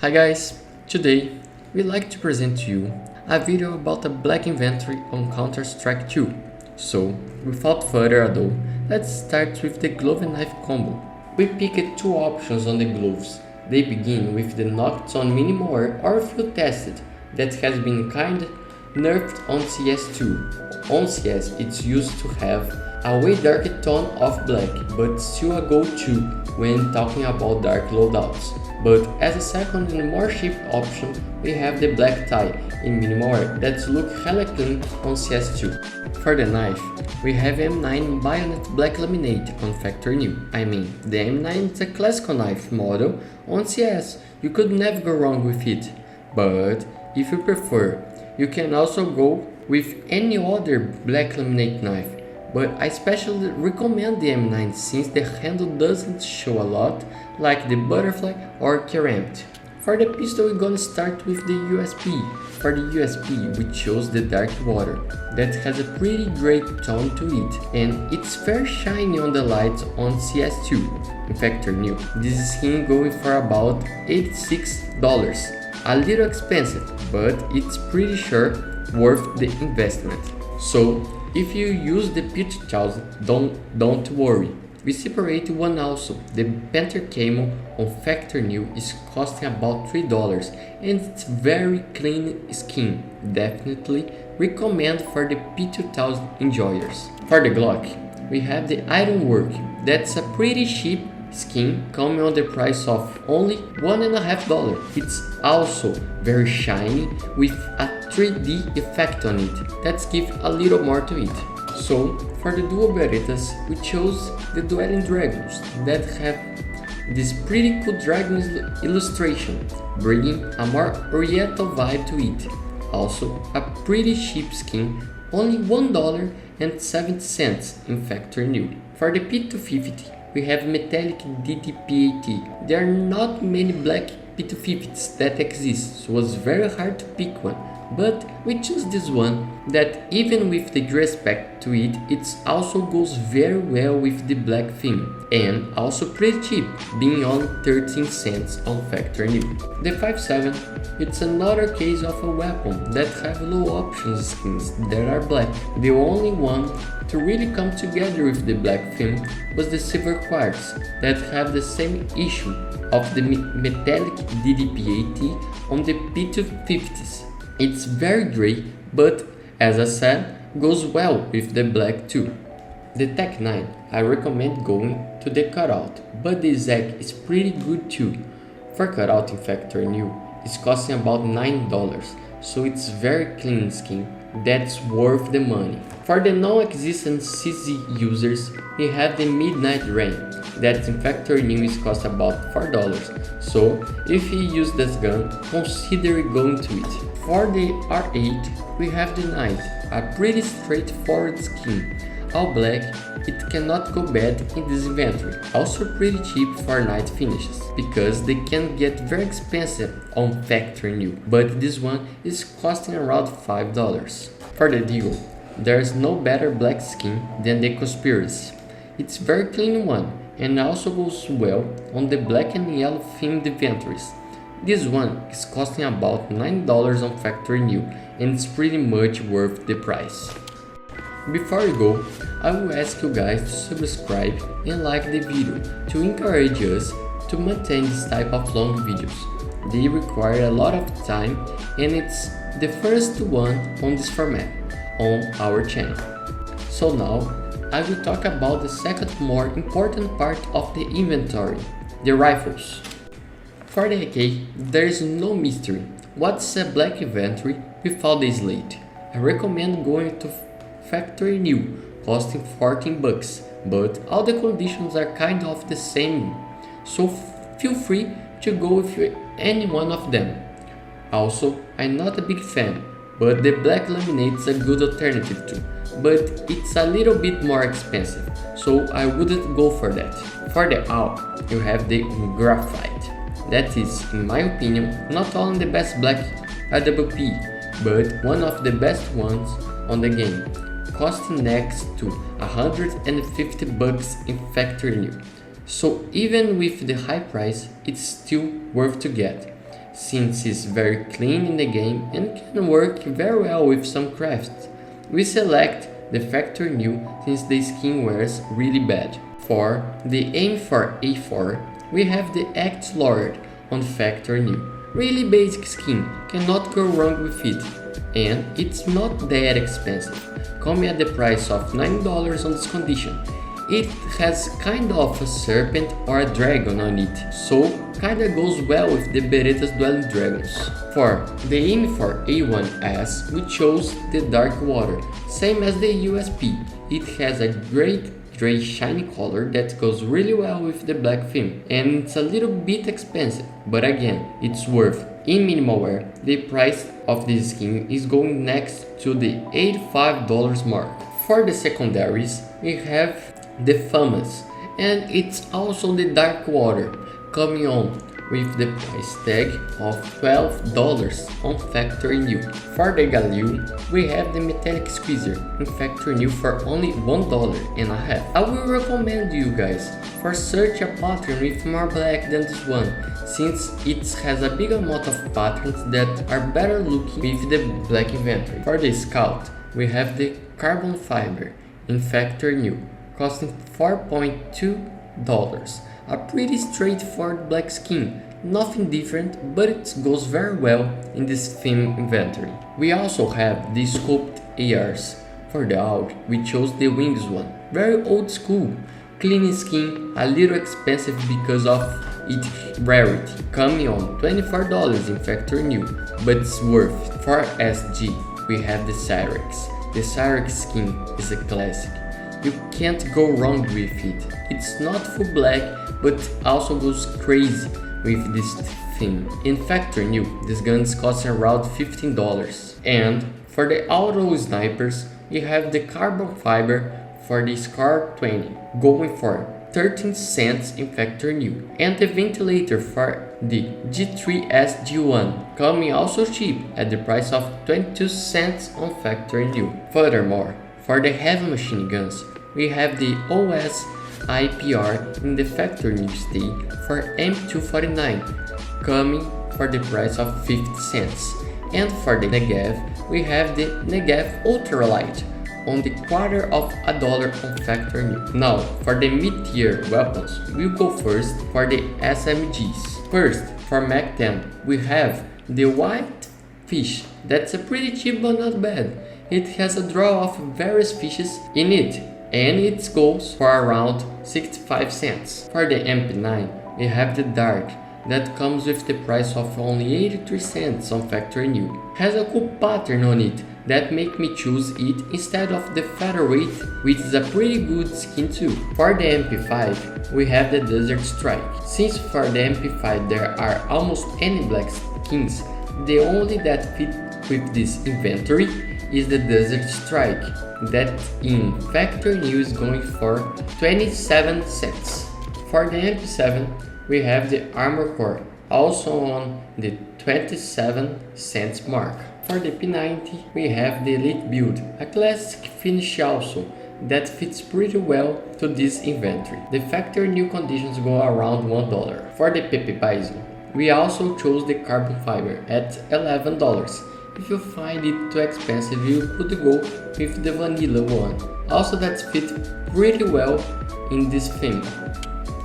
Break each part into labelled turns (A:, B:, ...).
A: Hi guys, today we'd like to present to you a video about a black inventory on Counter-Strike 2. So, without further ado, let's start with the glove and knife combo. We picked two options on the gloves. They begin with the knocked on minimal or field tested that has been kinda nerfed on CS2. On CS it's used to have a way darker tone of black, but still a go-to when talking about dark loadouts. But as a second and more cheap option, we have the black tie in minimal wear that look hella clean on CS2. For the knife, we have M9 Bayonet Black Laminate on Factory New. I mean, the M9 is a classical knife model on CS, you could never go wrong with it. But if you prefer, you can also go with any other black laminate knife. But I especially recommend the M9 since the handle doesn't show a lot like the butterfly or ceramic. For the pistol we're gonna start with the USP. For the USP we chose the dark water that has a pretty great tone to it and it's very shiny on the lights on CS2. In Factory New, this skin going for about $86. A little expensive, but it's pretty sure worth the investment. So if you use the P2000, don't worry. We separate one also. The Panther Camo on Factory New is costing about $3 and it's very clean skin. Definitely recommend for the P2000 enjoyers. For the Glock, we have the Ironwork. That's a pretty cheap skin coming on the price of only $1.50. It's also very shiny with a 3D effect on it that gives a little more to it. So for the dual Berettas we chose the Dueling Dragons that have this pretty cool dragon illustration, bringing a more oriental vibe to it. Also a pretty cheap skin, only $1.70 in Factory New. For the P250 we have metallic DDPAT. There are not many black P250s that exist, so it was very hard to pick one. But we chose this one that even with the gray aspect to it, it also goes very well with the black theme. And also pretty cheap, being on 13 cents on Factory New. The 5.7, it's another case of a weapon that have low options skins that are black. The only one to really come together with the black theme was the Silver Quartz that have the same issue of the metallic DDPAT on the P250s. It's very grey, but as I said, goes well with the black too. The Tech 9, I recommend going to the cutout, but the Zac is pretty good too. For cutout in Factory New, it's costing about $9, so it's very clean skin that's worth the money. For the non-existent CZ users, we have the Midnight Rain, that in Factory New is cost about $4, so if you use this gun, consider going to it. For the R8, we have the Knight, a pretty straightforward skin. All black, it cannot go bad in this inventory. Also pretty cheap for night finishes, because they can get very expensive on Factory New, but this one is costing around $5. For the Deagle, there is no better black skin than the Conspiracy. It's very clean one, and also goes well on the black and yellow themed inventories. This one is costing about $9 on Factory New and it's pretty much worth the price. Before we go, I will ask you guys to subscribe and like the video to encourage us to maintain this type of long videos. They require a lot of time and it's the first one on this format on our channel. So now, I will talk about the second more important part of the inventory, the rifles. For the AK, there is no mystery. What's a black inventory without the slate? I recommend going to Factory New, costing $14, but all the conditions are kind of the same, so feel free to go with any one of them. Also, I'm not a big fan, but the black laminate is a good alternative too, but it's a little bit more expensive, so I wouldn't go for that. For the AW, you have the Graphite. That is, in my opinion, not only the best black AWP, but one of the best ones on the game, costing next to $150 in Factory New. So even with the high price, it's still worth to get. since it's very clean in the game and can work very well with some crafts. We select the factory new since the skin wears really bad. For the aim for A4, we have the Axe Lord on factory new. Really basic skin, cannot go wrong with it, and it's not that expensive, coming at the price of $9 on this condition. It has kind of a serpent or a dragon on it, so kinda goes well with the Beretta's Dwelling Dragons. For the aim for A1S, we chose the Dark Water, same as the USP. It has a great gray shiny color that goes really well with the black theme, and it's a little bit expensive, but again, it's worth. In minimal wear, the price of this skin is going next to the $85 mark. For the secondaries, we have the Famous, and it's also the Dark Water, coming on with the price tag of $12 on factory new. For the Galil, we have the Metallic Squeezer in factory new for only $1.50. I will recommend you guys for search a pattern with more black than this one, since it has a big amount of patterns that are better looking with the black inventory. For the Scout, we have the Carbon Fiber in factory new, costing $4.2. A pretty straightforward black skin, nothing different, but it goes very well in this theme inventory. We also have the Sculpt ARs. For the out, we chose the Wings one, very old school, clean skin, a little expensive because of its rarity, coming on $24 in factory new, but it's worth it. For SG, we have the Cyrex. The Cyrex skin is a classic. You can't go wrong with it. It's not full black, but also goes crazy with this theme. In factory new, these guns cost around $15. And for the auto snipers, we have the carbon fiber for the Scar 20, going for 13 cents in factory new, and the ventilator for the G3SG1, coming also cheap at the price of 22 cents on factory new. Furthermore, for the heavy machine guns, we have the OS IPR in the factory new state for M249, coming for the price of 50 cents. And for the Negev, we have the Negev Ultralight on the $0.25 on factory new. Now, for the mid-tier weapons, we'll go first for the SMGs. First, for Mac 10, we have the White Fish. That's a pretty cheap but not bad. It has a draw of various fishes in it, and it goes for around 65 cents. For the MP9, we have the Dark, that comes with the price of only 83 cents on factory new. Has a cool pattern on it that make me choose it instead of the Featherweight, which is a pretty good skin too. For the MP5, we have the Desert Strike. Since for the MP5 there are almost any black skins, the only that fit with this inventory is the Desert Strike, that in factory new is going for 27 cents. For the MP7, we have the Armor Core, also on the 27 cents mark. For the P90, we have the Elite Build, a classic finish also, that fits pretty well to this inventory. The factory new conditions go around $1. For the Pepe Bison, we also chose the carbon fiber at $11. If you find it too expensive, you could go with the vanilla one, also that fit pretty well in this theme.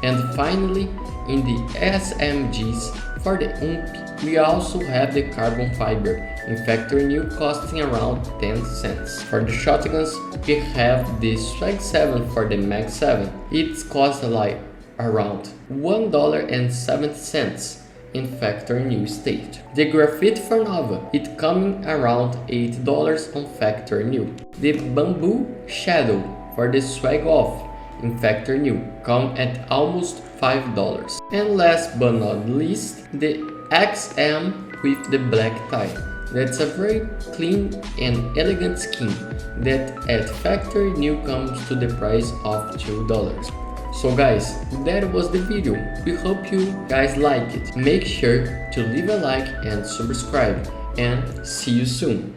A: And finally, in the SMGs, for the UMP, we also have the carbon fiber in factory new, costing around 10 cents. For the shotguns, we have the Swag 7 for the Mag 7. It costs like around $1.70 in factory new state. The Graphite for Nova, it coming around $8 on factory new. The Bamboo Shadow for the Swag Off in factory new come at almost $5. And last but not least, the XM with the black tie. That's a very clean and elegant skin that at factory new comes to the price of $2. So guys, that was the video. We hope you guys like it. Make sure to leave a like and subscribe, and see you soon.